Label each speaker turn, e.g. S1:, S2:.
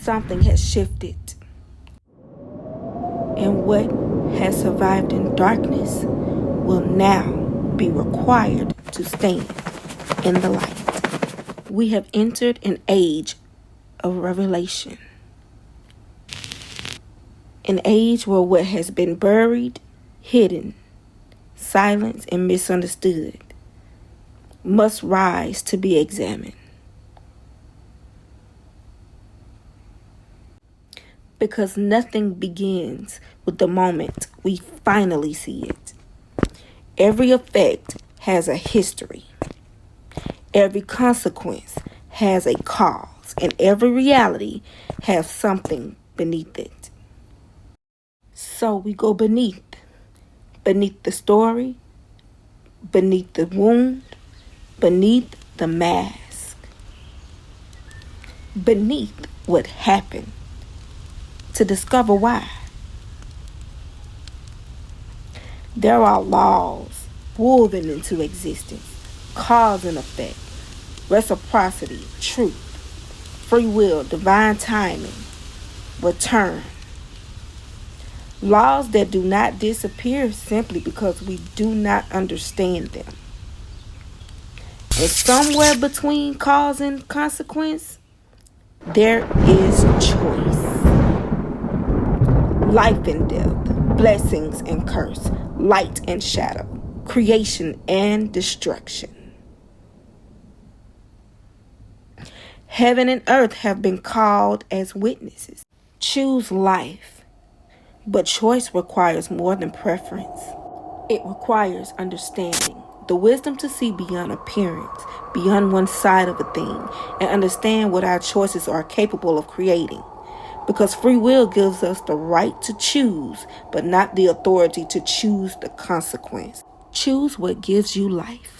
S1: something has shifted. And what has survived in darkness will now be required to stand in the light. We have entered an age of revelation. An age where what has been buried, hidden, silenced, and misunderstood must rise to be examined. Because nothing begins with the moment we finally see it. Every effect has a history. Every consequence has a cause. And every reality has something beneath it. So we go beneath the story, beneath the wound, beneath the mask, beneath what happened, to discover why. There are laws woven into existence, cause and effect, reciprocity, truth, free will, divine timing, return. Laws that do not disappear simply because we do not understand them. And somewhere between cause and consequence, there is choice. Life and death, blessings and curse, light and shadow, creation and destruction. Heaven and earth have been called as witnesses. Choose life, but choice requires more than preference. It requires understanding, the wisdom to see beyond appearance, beyond one side of a thing, and understand what our choices are capable of creating. Because free will gives us the right to choose, but not the authority to choose the consequence. Choose what gives you life.